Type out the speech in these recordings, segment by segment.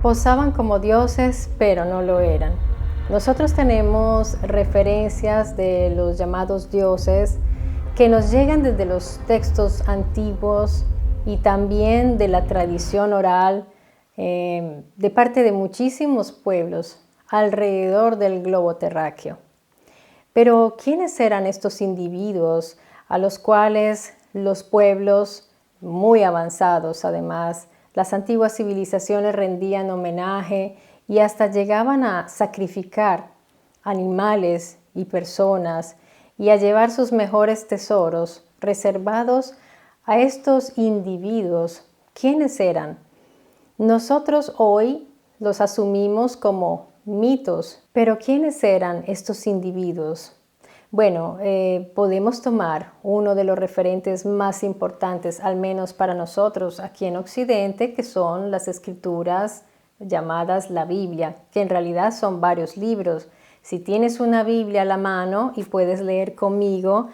Posaban como dioses, pero no lo eran. Nosotros tenemos referencias de los llamados dioses que nos llegan desde los textos antiguos y también de la tradición oral de parte de muchísimos pueblos alrededor del globo terráqueo. Pero ¿quiénes eran estos individuos a los cuales los pueblos muy avanzados, además, las antiguas civilizaciones rendían homenaje y hasta llegaban a sacrificar animales y personas y a llevar sus mejores tesoros reservados a estos individuos? ¿Quiénes eran? Nosotros hoy los asumimos como mitos, pero ¿quiénes eran estos individuos? Bueno, podemos tomar uno de los referentes más importantes, al menos para nosotros aquí en Occidente, que son las escrituras llamadas la Biblia, que en realidad son varios libros. Si tienes una Biblia a la mano y puedes leer conmigo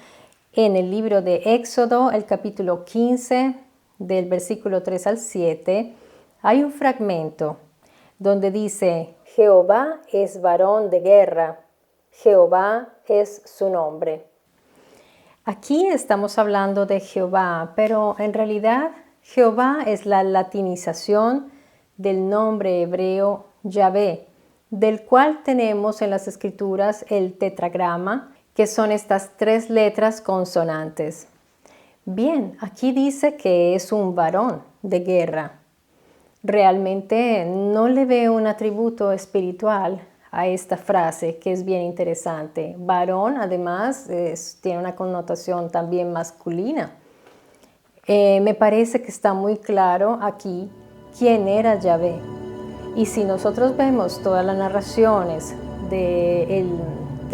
en el libro de Éxodo, el capítulo 15, del versículo 3 al 7, hay un fragmento donde dice: Jehová es varón de guerra, Jehová es su nombre. Aquí estamos hablando de Jehová, pero en realidad Jehová es la latinización del nombre hebreo Yahvé, del cual tenemos en las escrituras el tetragrama, que son estas 3 letras consonantes. Bien, aquí dice que es un varón de guerra. Realmente no le veo un atributo espiritual a esta frase, que es bien interesante. Varón, además, tiene una connotación también masculina. Me parece que está muy claro aquí quién era Yahvé. Y si nosotros vemos todas las narraciones de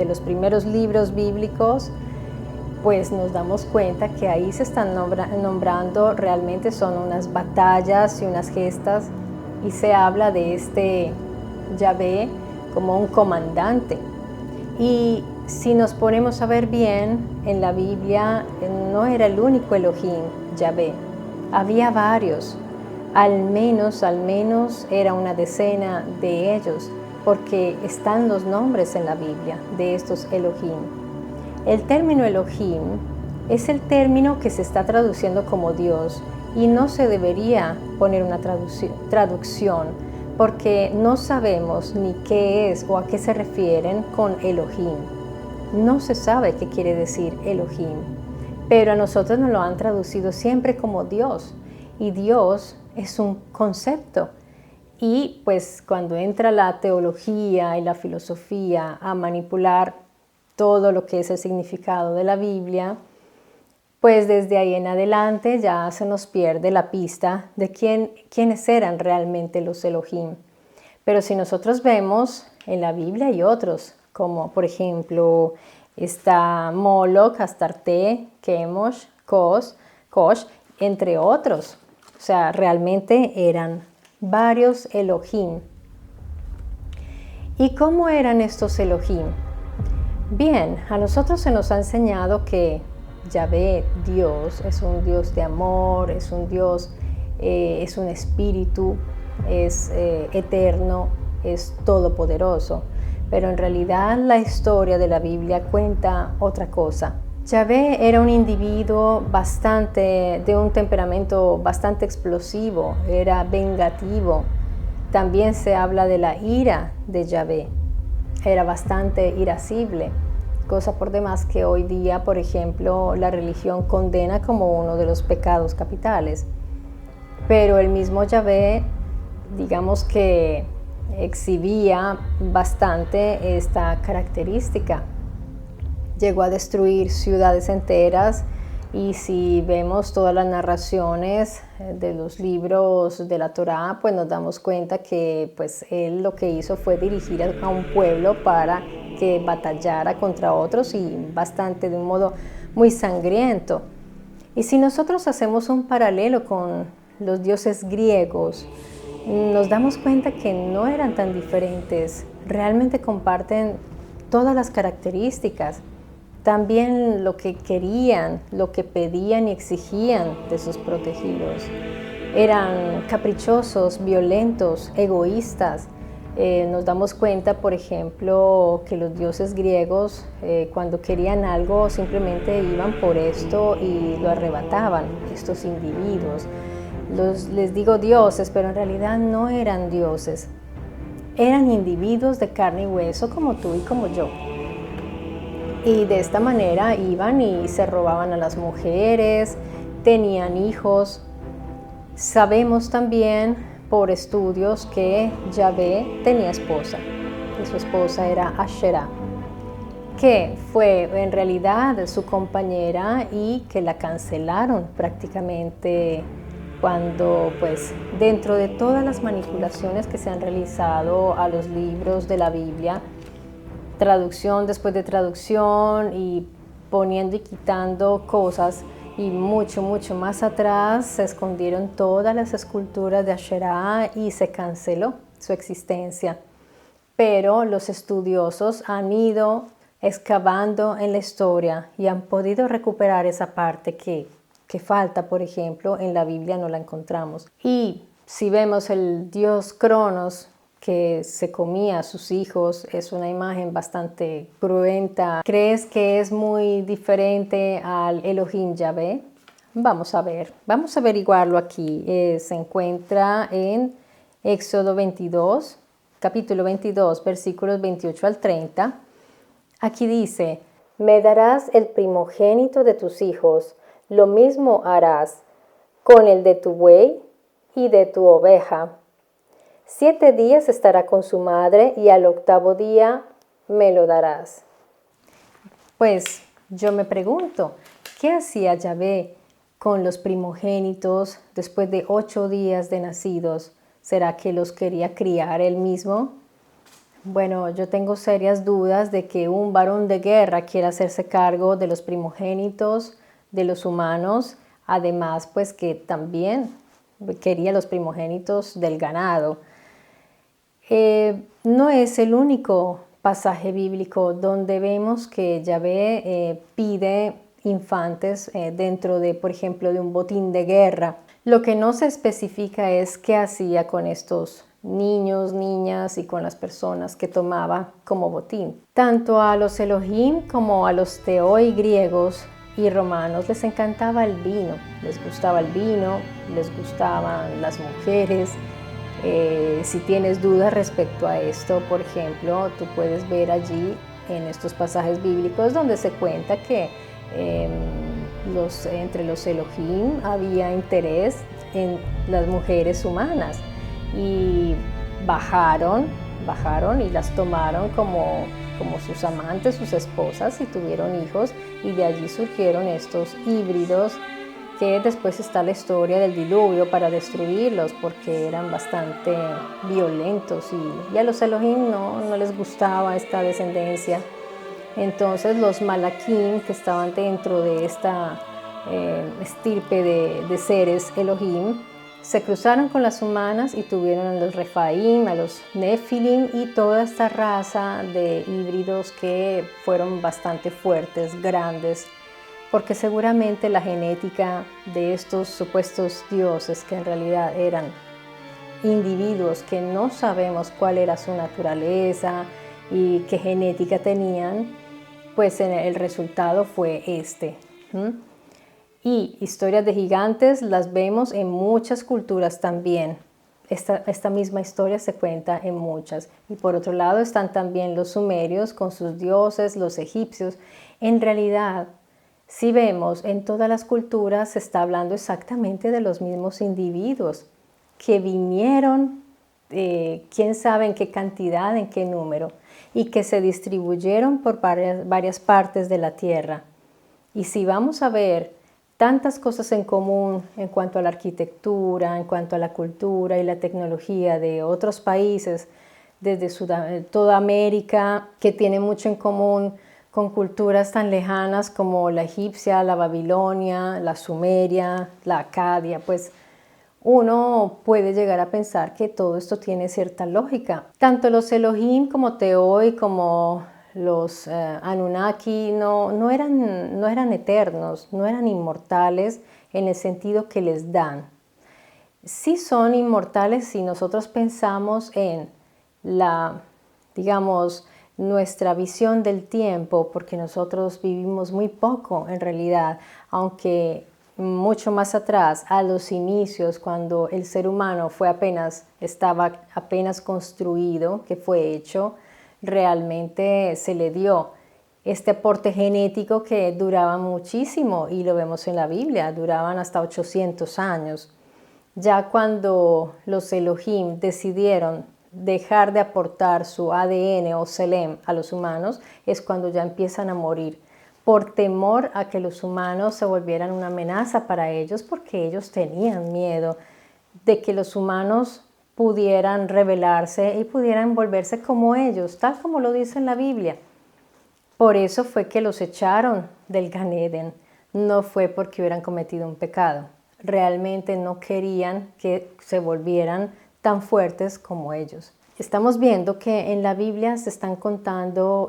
los primeros libros bíblicos, pues nos damos cuenta que ahí se están nombrando, realmente son unas batallas y unas gestas, y se habla de este Yahvé como un comandante. Y si nos ponemos a ver bien, en la Biblia no era el único Elohim, Yahvé. Había varios, al menos era una decena de ellos, porque están los nombres en la Biblia de estos Elohim. El término Elohim es el término que se está traduciendo como Dios, y no se debería poner una traducción, porque no sabemos ni qué es o a qué se refieren con Elohim. No se sabe qué quiere decir Elohim, pero a nosotros nos lo han traducido siempre como Dios, y Dios es un concepto. Y pues cuando entra la teología y la filosofía a manipular todo lo que es el significado de la Biblia, pues desde ahí en adelante ya se nos pierde la pista de quiénes eran realmente los Elohim. Pero si nosotros vemos, en la Biblia hay otros, como por ejemplo está Moloch, Astarte, Chemosh, Kosh, entre otros. O sea, realmente eran varios Elohim. ¿Y cómo eran estos Elohim? Bien, a nosotros se nos ha enseñado que Yahvé, Dios, es un Dios de amor, es un Dios, es un espíritu, es eterno, es todopoderoso. Pero en realidad la historia de la Biblia cuenta otra cosa. Yahvé era un individuo de un temperamento bastante explosivo, era vengativo. También se habla de la ira de Yahvé. Era bastante irascible, cosa por demás que hoy día, por ejemplo, la religión condena como uno de los pecados capitales. Pero el mismo Yahvé, digamos que exhibía bastante esta característica. Llegó a destruir ciudades enteras, y si vemos todas las narraciones de los libros de la Torá, pues nos damos cuenta que pues él lo que hizo fue dirigir a un pueblo para que batallara contra otros, y de un modo muy sangriento. Y si nosotros hacemos un paralelo con los dioses griegos, nos damos cuenta que no eran tan diferentes, realmente comparten todas las características. También lo que querían, lo que pedían y exigían de sus protegidos. eran caprichosos, violentos, egoístas. Nos damos cuenta, por ejemplo, que los dioses griegos, cuando querían algo, simplemente iban por esto y lo arrebataban, estos individuos. Les digo dioses, pero en realidad no eran dioses. Eran individuos de carne y hueso como tú y como yo. Y de esta manera iban y se robaban a las mujeres, tenían hijos. Sabemos también por estudios que Yahvé tenía esposa, y su esposa era Asherah, que fue en realidad su compañera y que la cancelaron prácticamente cuando, pues, dentro de todas las manipulaciones que se han realizado a los libros de la Biblia, traducción después de traducción y poniendo y quitando cosas, y mucho más atrás se escondieron todas las esculturas de Asherah y se canceló su existencia. Pero los estudiosos han ido excavando en la historia y han podido recuperar esa parte que falta, por ejemplo, en la Biblia no la encontramos. Y si vemos el dios Cronos, que se comía a sus hijos, es una imagen bastante cruenta. ¿Crees que es muy diferente al Elohim Yahvé? Vamos a ver, vamos a averiguarlo aquí. Se encuentra en Éxodo 22, capítulo 22, versículos 28 al 30. Aquí dice: me darás el primogénito de tus hijos, lo mismo harás con el de tu buey y de tu oveja. 7 días estará con su madre y al 8º día me lo darás. Pues yo me pregunto, ¿qué hacía Yahvé con los primogénitos después de 8 días de nacidos? ¿Será que los quería criar él mismo? Bueno, yo tengo serias dudas de que un varón de guerra quiera hacerse cargo de los primogénitos de los humanos, además pues que también quería los primogénitos del ganado. No es el único pasaje bíblico donde vemos que Yahvé pide infantes dentro de, por ejemplo, de un botín de guerra. Lo que no se especifica es qué hacía con estos niños, niñas y con las personas que tomaba como botín. Tanto a los Elohim como a los teoi griegos y romanos les encantaba el vino, les gustaba el vino, les gustaban las mujeres. Si tienes dudas respecto a esto, por ejemplo, tú puedes ver allí en estos pasajes bíblicos donde se cuenta que entre los Elohim había interés en las mujeres humanas y bajaron y las tomaron como sus amantes, sus esposas, y tuvieron hijos, y de allí surgieron estos híbridos, que después está la historia del diluvio para destruirlos porque eran bastante violentos y a los Elohim no les gustaba esta descendencia. Entonces los Malaquim, que estaban dentro de esta estirpe de seres Elohim, se cruzaron con las humanas y tuvieron a los Refaim, a los Nefilim y toda esta raza de híbridos que fueron bastante fuertes, grandes, porque seguramente la genética de estos supuestos dioses, que en realidad eran individuos que no sabemos cuál era su naturaleza y qué genética tenían, pues el resultado fue este. Y historias de gigantes las vemos en muchas culturas también. Esta misma historia se cuenta en muchas. Y por otro lado están también los sumerios con sus dioses, los egipcios. En realidad, si vemos en todas las culturas, se está hablando exactamente de los mismos individuos que vinieron, quién sabe en qué cantidad, en qué número, y que se distribuyeron por varias partes de la tierra. Y si vamos a ver tantas cosas en común en cuanto a la arquitectura, en cuanto a la cultura y la tecnología de otros países, desde toda América, que tiene mucho en común con culturas tan lejanas como la egipcia, la babilonia, la sumeria, la acadia, pues uno puede llegar a pensar que todo esto tiene cierta lógica. Tanto los Elohim como Teoi, como los Anunnaki, no eran eternos, no eran inmortales en el sentido que les dan. sí son inmortales si nosotros pensamos en la, digamos, nuestra visión del tiempo, porque nosotros vivimos muy poco en realidad, aunque mucho más atrás, a los inicios, cuando el ser humano estaba apenas construido, que fue hecho, realmente se le dio este aporte genético que duraba muchísimo, y lo vemos en la Biblia, duraban hasta 800 años. Ya cuando los Elohim decidieron dejar de aportar su ADN o Selem a los humanos, es cuando ya empiezan a morir, por temor a que los humanos se volvieran una amenaza para ellos, porque ellos tenían miedo de que los humanos pudieran rebelarse y pudieran volverse como ellos, tal como lo dice en la Biblia. Por eso fue que los echaron del Gan Eden, no fue porque hubieran cometido un pecado. Realmente no querían que se volvieran tan fuertes como ellos. Estamos viendo que en la Biblia se está contando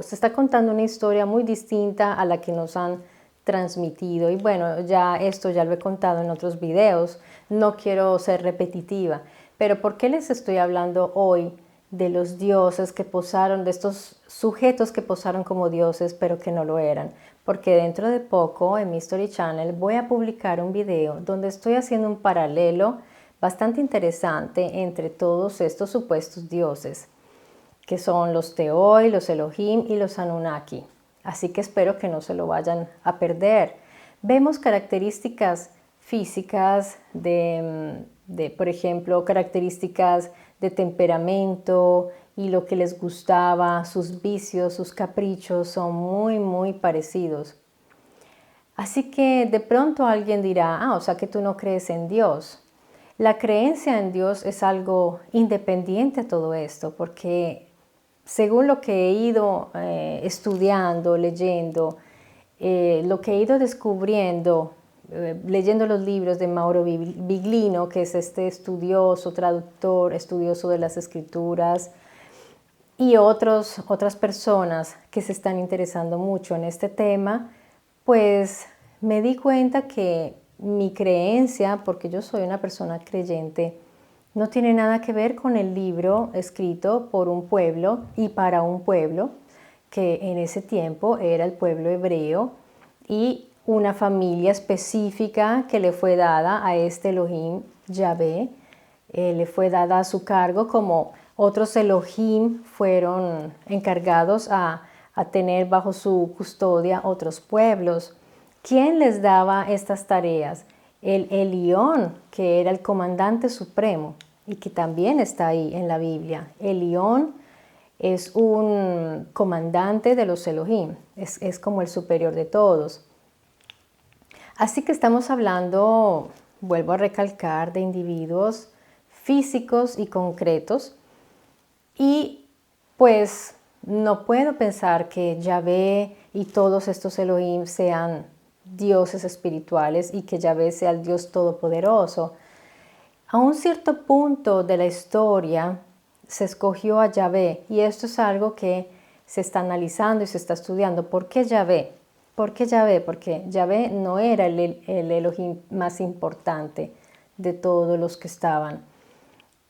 una historia muy distinta a la que nos han transmitido. Y bueno, ya lo he contado en otros videos, no quiero ser repetitiva. Pero ¿por qué les estoy hablando hoy de los dioses que posaron, de estos sujetos que posaron como dioses pero que no lo eran? Porque dentro de poco en mi History Channel voy a publicar un video donde estoy haciendo un paralelo bastante interesante entre todos estos supuestos dioses, que son los Teoi, los Elohim y los Anunnaki. Así que espero que no se lo vayan a perder. Vemos características físicas por ejemplo, características de temperamento y lo que les gustaba, sus vicios, sus caprichos son muy, muy parecidos. Así que de pronto alguien dirá, o sea que tú no crees en Dios. La creencia en Dios es algo independiente a todo esto, porque según lo que he ido estudiando, leyendo, lo que he ido descubriendo, leyendo los libros de Mauro Biglino, que es este estudioso, traductor, estudioso de las escrituras, y otras personas que se están interesando mucho en este tema, pues me di cuenta que mi creencia, porque yo soy una persona creyente, no tiene nada que ver con el libro escrito por un pueblo y para un pueblo, que en ese tiempo era el pueblo hebreo, y una familia específica que le fue dada a este Elohim, Yahvé, le fue dada a su cargo, como otros Elohim fueron encargados a tener bajo su custodia otros pueblos. ¿Quién les daba estas tareas? El Elión, que era el comandante supremo y que también está ahí en la Biblia. Elión es un comandante de los Elohim, es como el superior de todos. Así que estamos hablando, vuelvo a recalcar, de individuos físicos y concretos, y pues no puedo pensar que Yahvé y todos estos Elohim sean dioses espirituales y que Yahvé sea el Dios todopoderoso. A un cierto punto de la historia se escogió a Yahvé, y esto es algo que se está analizando y se está estudiando. ¿Por qué Yahvé? ¿Por qué Yahvé? Porque Yahvé no era el Elohim más importante de todos los que estaban.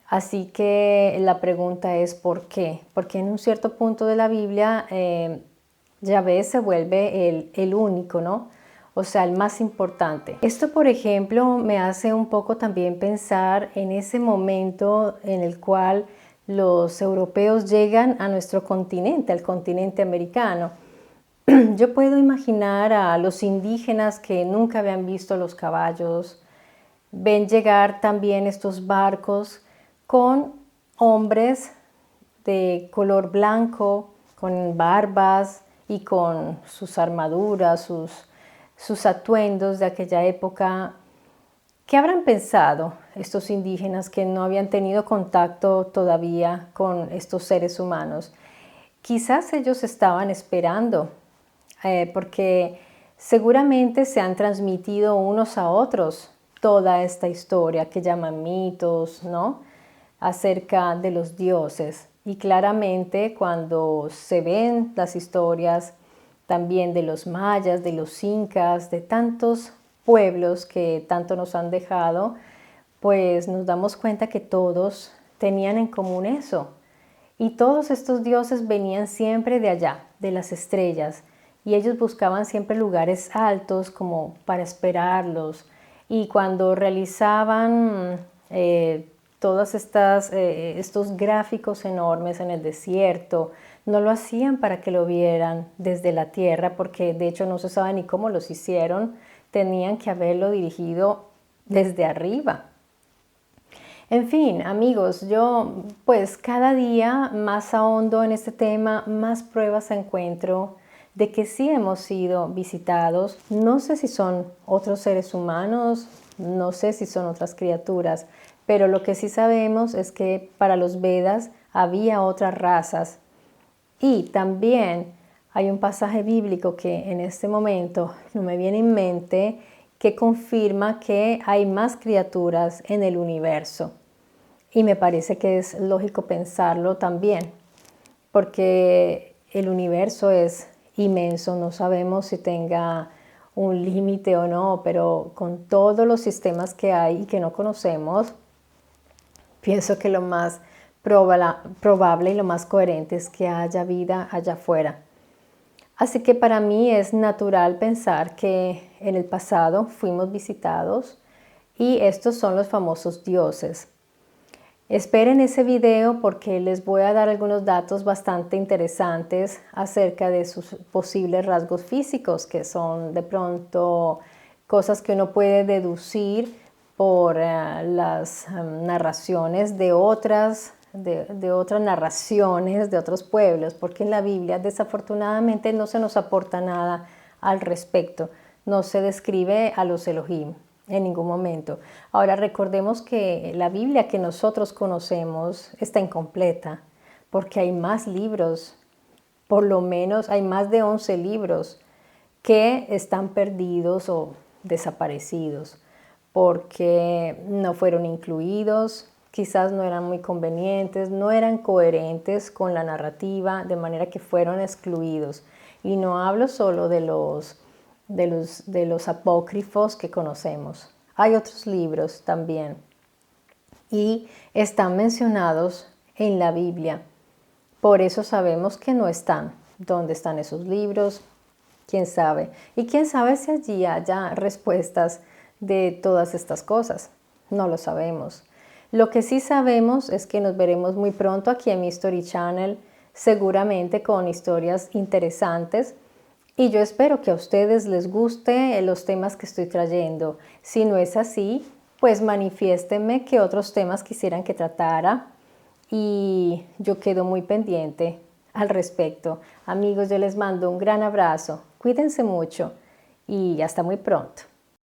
Así que la pregunta es ¿por qué? Porque en un cierto punto de la Biblia Yahvé se vuelve el único, ¿no? O sea, el más importante. Esto, por ejemplo, me hace un poco también pensar en ese momento en el cual los europeos llegan a nuestro continente, al continente americano. Yo puedo imaginar a los indígenas que nunca habían visto los caballos, ven llegar también estos barcos con hombres de color blanco, con barbas y con sus armaduras, sus atuendos de aquella época. ¿Qué habrán pensado estos indígenas que no habían tenido contacto todavía con estos seres humanos? Quizás ellos estaban esperando, porque seguramente se han transmitido unos a otros toda esta historia que llaman mitos, ¿no?, acerca de los dioses. Y claramente cuando se ven las historias también de los mayas, de los incas, de tantos pueblos que tanto nos han dejado, pues nos damos cuenta que todos tenían en común eso. Y todos estos dioses venían siempre de allá, de las estrellas, y ellos buscaban siempre lugares altos como para esperarlos. Y cuando realizaban todos estos gráficos enormes en el desierto, no lo hacían para que lo vieran desde la tierra, porque de hecho no se sabe ni cómo los hicieron, tenían que haberlo dirigido desde arriba. En fin, amigos, yo pues cada día más ahondo en este tema, más pruebas encuentro de que sí hemos sido visitados. No sé si son otros seres humanos, no sé si son otras criaturas, pero lo que sí sabemos es que para los Vedas había otras razas. Y también hay un pasaje bíblico que en este momento no me viene en mente, que confirma que hay más criaturas en el universo. Y me parece que es lógico pensarlo también, porque el universo es inmenso, no sabemos si tenga un límite o no, pero con todos los sistemas que hay y que no conocemos, pienso que lo más probable y lo más coherente es que haya vida allá afuera. Así que para mí es natural pensar que en el pasado fuimos visitados y estos son los famosos dioses. Esperen ese video porque les voy a dar algunos datos bastante interesantes acerca de sus posibles rasgos físicos, que son de pronto cosas que uno puede deducir por las narraciones de otras narraciones de otros pueblos, porque en la Biblia desafortunadamente no se nos aporta nada al respecto, no se describe a los Elohim en ningún momento. Ahora recordemos que la Biblia que nosotros conocemos está incompleta, porque hay más libros, por lo menos hay más de 11 libros que están perdidos o desaparecidos, porque no fueron incluidos, quizás no eran muy convenientes, no eran coherentes con la narrativa, de manera que fueron excluidos. Y no hablo solo de los apócrifos que conocemos. Hay otros libros también y están mencionados en la Biblia. Por eso sabemos que no están. ¿Dónde están esos libros? ¿Quién sabe? Y quién sabe si allí haya respuestas de todas estas cosas. No lo sabemos. Lo que sí sabemos es que nos veremos muy pronto aquí en mi History Channel, seguramente con historias interesantes. Y yo espero que a ustedes les guste los temas que estoy trayendo. Si no es así, pues manifiéstenme qué otros temas quisieran que tratara y yo quedo muy pendiente al respecto. Amigos, yo les mando un gran abrazo. Cuídense mucho y hasta muy pronto.